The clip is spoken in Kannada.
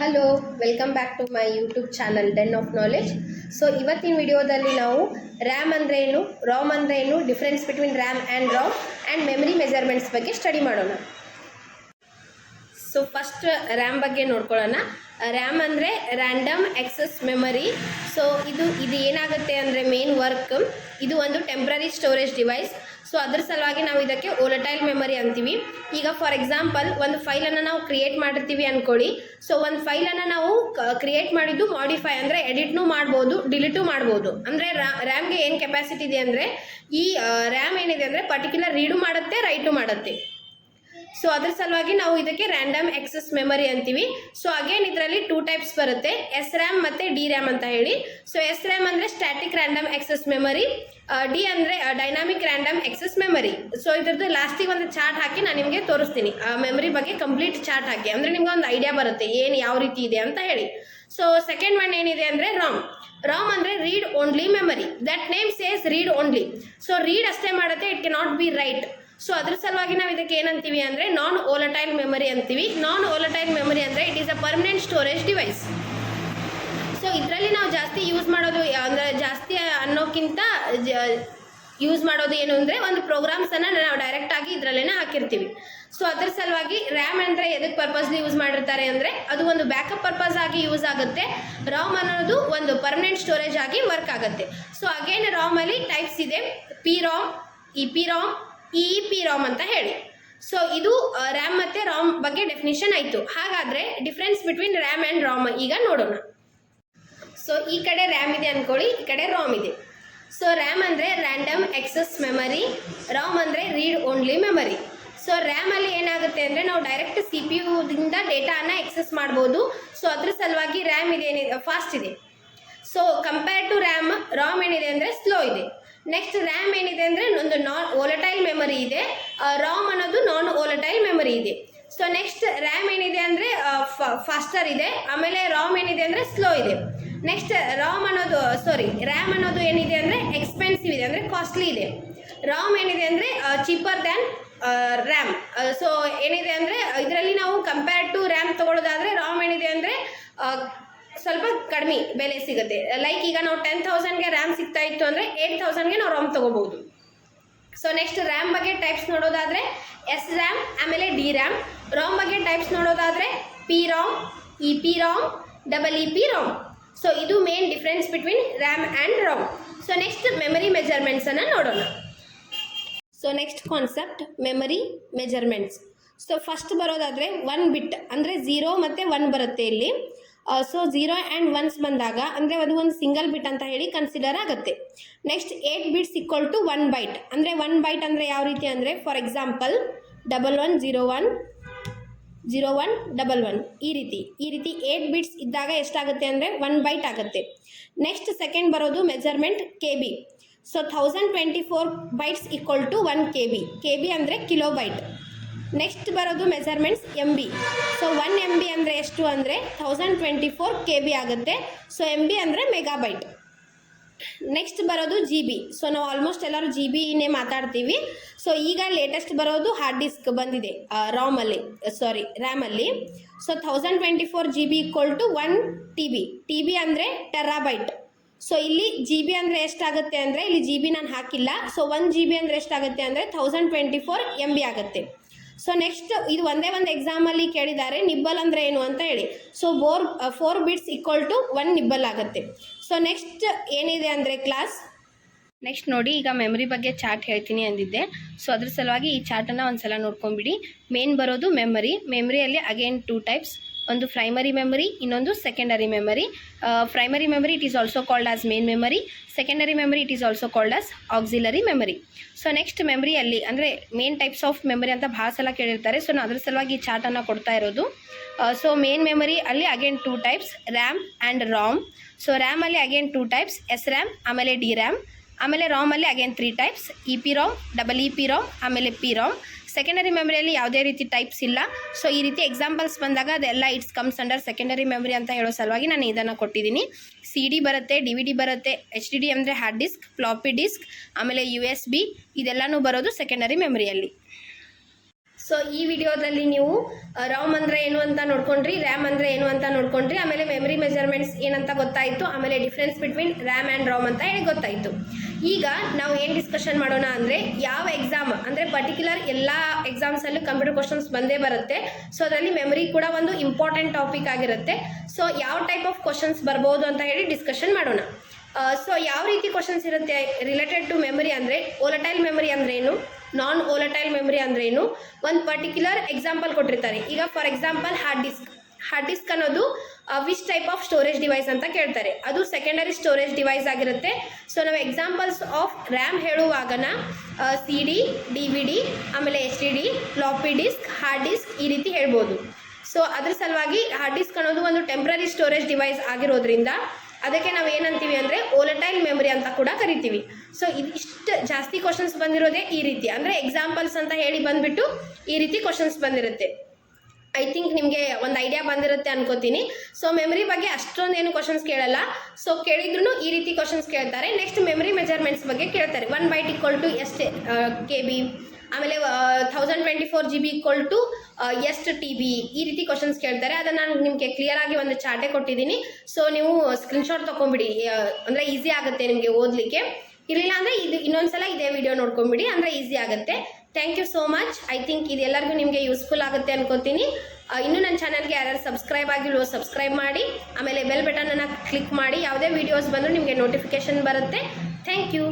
Hello, welcome back to my YouTube channel den of knowledge. So ಇವತ್ತಿನ ವಿಡಿಯೋದಲ್ಲಿ ನಾವು ರ್ಯಾಮ್ ಅಂದರೆ ಏನು, ರಾಮ್ ಅಂದರೆ ಏನು, difference between RAM and ROM and memory measurements ಬಗ್ಗೆ ಸ್ಟಡಿ ಮಾಡೋಣ. ಸೊ ಫಸ್ಟ್ ರ್ಯಾಮ್ ಬಗ್ಗೆ ನೋಡ್ಕೊಳ್ಳೋಣ. ರ್ಯಾಮ್ ಅಂದರೆ ರ್ಯಾಂಡಮ್ ಆಕ್ಸೆಸ್ ಮೆಮರಿ. ಸೊ ಇದು ಏನಾಗುತ್ತೆ ಅಂದರೆ ಮೇನ್ ವರ್ಕ್, ಇದು ಒಂದು ಟೆಂಪ್ರರಿ ಸ್ಟೋರೇಜ್ ಡಿವೈಸ್. ಸೊ ಅದ್ರ ಸಲುವಾಗಿ ನಾವು ಇದಕ್ಕೆ ವೋಲಟೈಲ್ ಮೆಮರಿ ಅಂತೀವಿ. ಈಗ ಫಾರ್ ಎಕ್ಸಾಂಪಲ್ ಒಂದು ಫೈಲನ್ನು ನಾವು ಕ್ರಿಯೇಟ್ ಮಾಡಿರ್ತೀವಿ ಅಂದ್ಕೊಳ್ಳಿ. ಸೊ ಒಂದು ಫೈಲನ್ನು ನಾವು ಕ್ರಿಯೇಟ್ ಮಾಡಿದ್ದು ಮಾಡಿಫೈ ಅಂದರೆ ಎಡಿಟ್ನೂ ಮಾಡ್ಬೋದು, ಡಿಲೀಟು ಮಾಡ್ಬೋದು. ಅಂದರೆ ರ್ಯಾಮ್ಗೆ ಏನು ಕೆಪಾಸಿಟಿ ಇದೆ ಅಂದರೆ ಈ ರ್ಯಾಮ್ ಏನಿದೆ ಅಂದರೆ ಪರ್ಟಿಕ್ಯುಲರ್ ರೀಡು ಮಾಡುತ್ತೆ, ರೈಟು ಮಾಡುತ್ತೆ. ಸೊ ಅದ್ರ ಸಲುವಾಗಿ ನಾವು ಇದಕ್ಕೆ ರ್ಯಾಂಡಮ್ ಆಕ್ಸೆಸ್ ಮೆಮರಿ ಅಂತೀವಿ. ಸೊ ಅಗೇನ್ ಇದರಲ್ಲಿ 2 ಟೈಪ್ಸ್ ಬರುತ್ತೆ, ಎಸ್ ರ್ಯಾಮ್ ಮತ್ತು ಡಿ ರ್ಯಾಮ್ ಅಂತ ಹೇಳಿ. ಸೊ ಎಸ್ ರ್ಯಾಮ್ ಅಂದರೆ static random access memory, D ಅಂದರೆ dynamic random access memory. So ಇದ್ರದ್ದು ಲಾಸ್ಟಿಗೆ ಒಂದು ಚಾರ್ಟ್ ಹಾಕಿ ನಾನು ನಿಮಗೆ ತೋರಿಸ್ತೀನಿ, ಮೆಮರಿ ಬಗ್ಗೆ ಕಂಪ್ಲೀಟ್ ಚಾರ್ಟ್ ಹಾಕಿ, ಅಂದರೆ ನಿಮ್ಗೆ ಒಂದು ಐಡಿಯಾ ಬರುತ್ತೆ ಏನು ಯಾವ ರೀತಿ ಇದೆ ಅಂತ ಹೇಳಿ. ಸೊ ಸೆಕೆಂಡ್ ಒನ್ ಏನಿದೆ ಅಂದರೆ ರಾಮ್. ರಾಮ್ ಅಂದರೆ read only memory. That name says read only. So read ಅಷ್ಟೇ ಮಾಡುತ್ತೆ, it can not be right. So ಅದ್ರ ಸಲುವಾಗಿ ನಾವು ಇದಕ್ಕೆ ಏನಂತೀವಿ ಅಂದರೆ ನಾನ್ ವೋಲಟೈಲ್ ಮೆಮರಿ ಅಂತೀವಿ. ನಾನ್ ವೋಲಟೈಲ್ ಮೆಮರಿ ಅಂದರೆ it is a permanent storage device. So ಇದರಲ್ಲಿ ನಾವು ಜಾಸ್ತಿ ಯೂಸ್ ಮಾಡೋದು ಅಂದರೆ ಜಾಸ್ತಿ ಅನ್ನೋಕ್ಕಿಂತ ಯೂಸ್ ಮಾಡೋದು ಏನು ಅಂದರೆ ಒಂದು ಪ್ರೋಗ್ರಾಮ್ಸನ್ನು ನಾವು ಡೈರೆಕ್ಟಾಗಿ ಇದರಲ್ಲೇ ಹಾಕಿರ್ತೀವಿ. ಸೊ ಅದ್ರ ಸಲುವಾಗಿ ರ್ಯಾಮ್ ಅಂದರೆ ಎದಕ್ಕೆ ಪರ್ಪಸ್ಲಿ ಯೂಸ್ ಮಾಡಿರ್ತಾರೆ ಅಂದರೆ ಅದು ಒಂದು ಬ್ಯಾಕಪ್ ಪರ್ಪಸ್ ಆಗಿ ಯೂಸ್ ಆಗುತ್ತೆ. ರಾಮ್ ಅನ್ನೋದು ಒಂದು ಪರ್ಮನೆಂಟ್ ಸ್ಟೋರೇಜ್ ಆಗಿ ವರ್ಕ್ ಆಗುತ್ತೆ. ಸೊ ಅಗೇನ್ ರಾಮಲ್ಲಿ ಟೈಪ್ಸ್ ಇದೆ, P ROM, E P ROM, E P Ram ಅಂತ ಹೇಳಿ. ಸೊ ಇದು ರ್ಯಾಮ್ ಮತ್ತು ರಾಮ್ ಬಗ್ಗೆ ಡೆಫಿನಿಷನ್ ಆಯಿತು. ಹಾಗಾದರೆ difference between RAM and Ram ಈಗ ನೋಡೋಣ. ಸೊ ಈ ಕಡೆ ರ್ಯಾಮ್ ಇದೆ ಅಂದ್ಕೊಳ್ಳಿ, ಈ ಕಡೆ ರಾಮ್ ಇದೆ. ಸೊ ರ್ಯಾಮ್ ಅಂದರೆ ರ್ಯಾಂಡಮ್ ಆಕ್ಸೆಸ್ ಮೆಮರಿ, ರಾಮ್ ಅಂದರೆ ರೀಡ್ ಓನ್ಲಿ ಮೆಮರಿ. ಸೊ ರ್ಯಾಮಲ್ಲಿ ಏನಾಗುತ್ತೆ ಅಂದರೆ ನಾವು ಡೈರೆಕ್ಟ್ ಸಿ ಪಿ ಯುದಿಂದ ಡೇಟಾನ ಎಕ್ಸೆಸ್ ಮಾಡ್ಬೋದು. ಸೊ ಅದ್ರ ಸಲುವಾಗಿ ರ್ಯಾಮ್ ಏನಿದೆ ಫಾಸ್ಟ್ ಇದೆ. ಸೊ ಕಂಪೇರ್ ಟು ರಾಮ್ ಏನಿದೆ ಅಂದರೆ ಸ್ಲೋ ಇದೆ. ನೆಕ್ಸ್ಟ್ ರ್ಯಾಮ್ ಏನಿದೆ ಅಂದರೆ ಒಂದು ನಾನ್ ವೋಲಟೈಲ್ ಮೆಮರಿ ಇದೆ, ರಾಮ್ ಅನ್ನೋದು ನಾನ್ ವೋಲಟೈಲ್ ಮೆಮರಿ ಇದೆ. ಸೊ ನೆಕ್ಸ್ಟ್ ರ್ಯಾಮ್ ಏನಿದೆ ಅಂದರೆ ಫಾಸ್ಟರ್ ಇದೆ, ಆಮೇಲೆ ರಾಮ್ ಏನಿದೆ ಅಂದರೆ ಸ್ಲೋ ಇದೆ. ನೆಕ್ಸ್ಟ್ ರ್ಯಾಮ್ ಅನ್ನೋದು ಏನಿದೆ ಅಂದರೆ ಎಕ್ಸ್ಪೆನ್ಸಿವ್ ಇದೆ, ಅಂದರೆ ಕಾಸ್ಟ್ಲಿ ಇದೆ. ರಾಮ್ ಏನಿದೆ ಅಂದರೆ ಚೀಪರ್ ದ್ಯಾನ್ ರ್ಯಾಮ್. ಸೊ ಏನಿದೆ ಅಂದರೆ ಇದರಲ್ಲಿ ನಾವು ಕಂಪೇರ್ ಟು ರ್ಯಾಮ್ ತೊಗೊಳ್ಳೋದಾದರೆ ರಾಮ್ ಏನಿದೆ ಅಂದರೆ ಸ್ವಲ್ಪ ಕಡಿಮೆ ಬೆಲೆ ಸಿಗುತ್ತೆ. ಲೈಕ್ ಈಗ ನಾವು 10,000ಗೆ ರ್ಯಾಮ್ ಸಿಗ್ತಾ ಇತ್ತು ಅಂದರೆ 8,000ಗೆ ನಾವು ರಾಮ್ ತೊಗೋಬೋದು. ಸೊ ನೆಕ್ಸ್ಟ್ ರ್ಯಾಮ್ ಬಗ್ಗೆ ಟೈಪ್ಸ್ ನೋಡೋದಾದರೆ ಎಸ್ ರ್ಯಾಮ್, ಆಮೇಲೆ ಡಿ ರ್ಯಾಮ್. ರಾಮ್ ಬಗ್ಗೆ ಟೈಪ್ಸ್ ನೋಡೋದಾದರೆ P ROM, E P ROM, double E P ROM. So ಇದು main difference between RAM and ROM. So next memory ಮೆಜರ್ಮೆಂಟ್ಸನ್ನು ನೋಡೋಣ. So next concept memory measurements. So first ಬರೋದಾದರೆ 1 ಬಿಟ್ ಅಂದರೆ 0 ಮತ್ತು 1 ಬರುತ್ತೆ ಇಲ್ಲಿ. ಸೊ 0 ಆ್ಯಂಡ್ 1 ಬಂದಾಗ ಅಂದರೆ ಅದು ಒಂದು ಸಿಂಗಲ್ ಬಿಟ್ ಅಂತ ಹೇಳಿ ಕನ್ಸಿಡರ್ ಆಗುತ್ತೆ. Next 8 bits equal to 1 byte. ಅಂದರೆ 1 ಬೈಟ್ ಅಂದರೆ ಯಾವ ರೀತಿ ಅಂದರೆ ಫಾರ್ ಎಕ್ಸಾಂಪಲ್ 1101 0111 ಈ ರೀತಿ 8 ಬಿಟ್ಸ್ ಇದ್ದಾಗ ಎಷ್ಟಾಗುತ್ತೆ ಅಂದರೆ 1 ಬೈಟ್ ಆಗುತ್ತೆ. ನೆಕ್ಸ್ಟ್ ಸೆಕೆಂಡ್ ಬರೋದು measurement K B. So 1024 bytes equal to 1 K B ಅಂದರೆ ಕಿಲೋ ಬೈಟ್. ನೆಕ್ಸ್ಟ್ ಬರೋದು measurements M B. So 1 MB ಅಂದರೆ ಎಷ್ಟು ಅಂದರೆ 1024 KB ಆಗುತ್ತೆ. ಸೊ MB ಅಂದರೆ ಮೆಗಾಬೈಟ್. ನೆಕ್ಸ್ಟ್ ಬರೋದು ಜಿ ಬಿ. ಸೊ ನಾವು ಆಲ್ಮೋಸ್ಟ್ ಎಲ್ಲರೂ ಜಿ ಬಿನೇ ಮಾತಾಡ್ತೀವಿ. ಸೊ ಈಗ ಲೇಟೆಸ್ಟ್ ಬರೋದು ಹಾರ್ಡ್ ಡಿಸ್ಕ್ ಬಂದಿದೆ ರ್ಯಾಮಲ್ಲಿ. So 1024 GB equal to 1 TB ಅಂದರೆ ಟೆರಾಬೈಟ್. ಸೊ ಇಲ್ಲಿ ಜಿ ಬಿ ಅಂದರೆ ಎಷ್ಟಾಗುತ್ತೆ ಅಂದರೆ ಇಲ್ಲಿ ಜಿ ಬಿ ನಾನು ಹಾಕಿಲ್ಲ. ಸೊ 1 GB ಅಂದರೆ ಎಷ್ಟಾಗುತ್ತೆ ಅಂದರೆ 1024 MB ಆಗುತ್ತೆ. ಸೊ ನೆಕ್ಸ್ಟ್ ಇದು ಒಂದೇ ಒಂದು ಎಕ್ಸಾಮಲ್ಲಿ ಕೇಳಿದ್ದಾರೆ ನಿಬ್ಬಲ್ ಅಂದರೆ ಏನು ಅಂತ ಹೇಳಿ. So 4 bits equal to 1 nibble ಆಗುತ್ತೆ. ಸೊ ನೆಕ್ಸ್ಟ್ ಏನಿದೆ ಅಂದರೆ ಕ್ಲಾಸ್. ನೆಕ್ಸ್ಟ್ ನೋಡಿ, ಈಗ ಮೆಮರಿ ಬಗ್ಗೆ ಚಾರ್ಟ್ ಹೇಳ್ತೀನಿ ಅಂದಿದ್ದೆ. ಸೊ ಅದ್ರ ಸಲುವಾಗಿ ಈ ಚಾರ್ಟನ್ನು ಒಂದು ಸಲ ನೋಡ್ಕೊಂಬಿಡಿ. ಮೇನ್ ಬರೋದು ಮೆಮರಿಯಲ್ಲಿ ಅಗೇನ್ 2 ಟೈಪ್ಸ್, ಒಂದು ಪ್ರೈಮರಿ ಮೆಮರಿ, ಇನ್ನೊಂದು secondary memory. Primary memory it is also called as main memory. Secondary memory it is also called as auxiliary memory. So next ಮೆಮರಿಯಲ್ಲಿ ಅಂದರೆ ಮೇನ್ ಟೈಪ್ಸ್ ಆಫ್ ಮೆಮರಿ ಅಂತ ಭಾಳ ಸಲ ಕೇಳಿರ್ತಾರೆ. ಸೊ ನಾನು ಅದ್ರ ಸಲುವಾಗಿ ಈ ಚಾರ್ಟನ್ನು ಕೊಡ್ತಾ ಇರೋದು. ಸೊ ಮೇನ್ ಮೆಮರಿ ಅಲ್ಲಿ again 2 types, RAM and ROM. So ರ್ಯಾಮಲ್ಲಿ ಅಗೇನ್ 2 ಟೈಪ್ಸ್, ಎಸ್ ರ್ಯಾಮ್ ಆಮೇಲೆ ಡಿ ರ್ಯಾಮ್. ಆಮೇಲೆ ರಾಮಲ್ಲಿ again 3 types, E P ROM, double E P ROM, ಆಮೇಲೆ ಪಿ ರಾಮ್. ಸೆಕೆಂಡರಿ ಮೆಮರಿಯಲ್ಲಿ ಯಾವುದೇ ರೀತಿ ಟೈಪ್ಸ್ ಇಲ್ಲ. ಸೊ ಈ ರೀತಿ ಎಕ್ಸಾಂಪಲ್ಸ್ ಬಂದಾಗ ಅದೆಲ್ಲ it's comes under secondary memory ಅಂತ ಹೇಳೋ ಸಲುವಾಗಿ ನಾನು ಇದನ್ನು ಕೊಟ್ಟಿದ್ದೀನಿ. CD ಬರುತ್ತೆ, DVD ಬರುತ್ತೆ, HDD ಅಂದರೆ ಹಾರ್ಡ್ ಡಿಸ್ಕ್, ಫ್ಲಾಪಿ ಡಿಸ್ಕ್, ಆಮೇಲೆ USB ಇದೆಲ್ಲನೂ ಬರೋದು ಸೆಕೆಂಡರಿ ಮೆಮರಿಯಲ್ಲಿ. ಸೊ ಈ ವಿಡಿಯೋದಲ್ಲಿ ನೀವು ರಾಮ್ ಅಂದರೆ ಏನು ಅಂತ ನೋಡ್ಕೊಂಡ್ರಿ, ರ್ಯಾಮ್ ಅಂದರೆ ಏನು ಅಂತ ನೋಡ್ಕೊಂಡ್ರಿ, ಆಮೇಲೆ ಮೆಮರಿ ಮೆಜರ್ಮೆಂಟ್ಸ್ ಏನಂತ ಗೊತ್ತಾಯಿತು, ಆಮೇಲೆ difference between RAM and Ram ಅಂತ ಹೇಳಿ ಗೊತ್ತಾಯಿತು. ಈಗ ನಾವು ಏನು ಡಿಸ್ಕಷನ್ ಮಾಡೋಣ ಅಂದರೆ, ಯಾವ ಎಕ್ಸಾಮ್ ಅಂದರೆ ಪರ್ಟಿಕ್ಯುಲರ್ ಎಲ್ಲ ಎಕ್ಸಾಮ್ಸಲ್ಲೂ ಕಂಪ್ಯೂಟರ್ ಕ್ವಶನ್ಸ್ ಬಂದೇ ಬರುತ್ತೆ. ಸೊ ಅದರಲ್ಲಿ ಮೆಮರಿ ಕೂಡ ಒಂದು ಇಂಪಾರ್ಟೆಂಟ್ ಟಾಪಿಕ್ ಆಗಿರುತ್ತೆ. ಸೊ ಯಾವ ಟೈಪ್ ಆಫ್ ಕ್ವಶನ್ಸ್ ಬರ್ಬೋದು ಅಂತ ಹೇಳಿ ಡಿಸ್ಕಷನ್ ಮಾಡೋಣ. ಸೊ ಯಾವ ರೀತಿ ಕ್ವಶನ್ಸ್ ಇರುತ್ತೆ ರಿಲೇಟೆಡ್ ಟು ಮೆಮರಿ ಅಂದರೆ, ವೋಲಟೈಲ್ ಮೆಮರಿ ಅಂದ್ರೇನು, ನಾನ್ ವೋಲಟೈಲ್ ಮೆಮರಿ ಅಂದ್ರೇನು, ಒಂದು ಪರ್ಟಿಕ್ಯುಲರ್ ಎಕ್ಸಾಂಪಲ್ ಕೊಟ್ಟಿರ್ತಾರೆ. ಈಗ ಫಾರ್ ಎಕ್ಸಾಂಪಲ್ ಹಾರ್ಡ್ ಡಿಸ್ಕ್ ಅನ್ನೋದು which type of storage device ಅಂತ ಕೇಳ್ತಾರೆ. ಅದು ಸೆಕೆಂಡರಿ ಸ್ಟೋರೇಜ್ ಡಿವೈಸ್ ಆಗಿರುತ್ತೆ. ಸೊ ನಾವು ಎಕ್ಸಾಂಪಲ್ಸ್ ಆಫ್ ರ್ಯಾಮ್ ಹೇಳುವಾಗನ CD, DVD, ಆಮೇಲೆ HDD, floppy disk, hard disk ಈ ರೀತಿ ಹೇಳ್ಬೋದು. ಸೊ ಅದ್ರ ಸಲುವಾಗಿ ಹಾರ್ಡ್ ಡಿಸ್ಕ್ ಅನ್ನೋದು ಒಂದು ಟೆಂಪ್ರರಿ ಸ್ಟೋರೇಜ್ ಡಿವೈಸ್ ಆಗಿರೋದ್ರಿಂದ ಅದಕ್ಕೆ ನಾವು ಏನಂತೀವಿ ಅಂದರೆ ವೋಲಟೈಲ್ ಮೆಮರಿ ಅಂತ ಕೂಡ ಕರಿತೀವಿ. ಸೊ ಇಷ್ಟು ಜಾಸ್ತಿ ಕ್ವಶನ್ಸ್ ಬಂದಿರೋದೇ ಈ ರೀತಿ, ಅಂದರೆ ಎಕ್ಸಾಂಪಲ್ಸ್ ಅಂತ ಹೇಳಿ ಬಂದುಬಿಟ್ಟು ಈ ರೀತಿ ಕ್ವಶನ್ಸ್ ಬಂದಿರುತ್ತೆ. ಐ ಥಿಂಕ್ ನಿಮಗೆ ಒಂದು ಐಡಿಯಾ ಬಂದಿರುತ್ತೆ ಅನ್ಕೋತೀನಿ. ಸೊ ಮೆಮರಿ ಬಗ್ಗೆ ಅಷ್ಟೊಂದೇನು ಕ್ವಶನ್ಸ್ ಕೇಳಲ್ಲ. ಸೊ ಕೇಳಿದ್ರು ಈ ರೀತಿ ಕ್ವಶನ್ಸ್ ಕೇಳ್ತಾರೆ. ನೆಕ್ಸ್ಟ್ ಮೆಮರಿ ಮೆಜರ್ಮೆಂಟ್ಸ್ ಬಗ್ಗೆ ಕೇಳ್ತಾರೆ. 1 byte = ಎಷ್ಟು KB, ಆಮೇಲೆ 1024 GB = ಎಷ್ಟು TB, ಈ ರೀತಿ ಕ್ವಶನ್ಸ್ ಕೇಳ್ತಾರೆ. ಅದನ್ನು ನಾನು ನಿಮಗೆ ಕ್ಲಿಯರಾಗಿ ಒಂದು ಚಾರ್ಟೇ ಕೊಟ್ಟಿದ್ದೀನಿ. ಸೊ ನೀವು ಸ್ಕ್ರೀನ್ಶಾಟ್ ತೊಗೊಂಬಿಡಿ, ಅಂದರೆ ಈಸಿ ಆಗುತ್ತೆ ನಿಮಗೆ ಓದಲಿಕ್ಕೆ. ಇರಲಿಲ್ಲ ಅಂದರೆ ಇನ್ನೊಂದ್ಸಲ ಇದೇ ವಿಡಿಯೋ ನೋಡ್ಕೊಂಬಿಡಿ, ಅಂದರೆ ಈಸಿ ಆಗುತ್ತೆ. Thank you so much. I think ಇದೆಲ್ಲರಿಗೂ ನಿಮಗೆ ಯೂಸ್ಫುಲ್ ಆಗುತ್ತೆ ಅನ್ಕೋತೀನಿ. ಇನ್ನೂ ನನ್ನ ಚಾನಲ್ಗೆ ಯಾರ್ಯಾರು ಸಬ್ಸ್ಕ್ರೈಬ್ ಆಗಿಲ್ವೋ ಸಬ್ಸ್ಕ್ರೈಬ್ ಮಾಡಿ, ಆಮೇಲೆ ಬೆಲ್ ಬಟನನ್ನು ಕ್ಲಿಕ್ ಮಾಡಿ. ಯಾವುದೇ ವೀಡಿಯೋಸ್ ಬಂದರೂ ನಿಮಗೆ ನೋಟಿಫಿಕೇಷನ್ ಬರುತ್ತೆ. Thank you.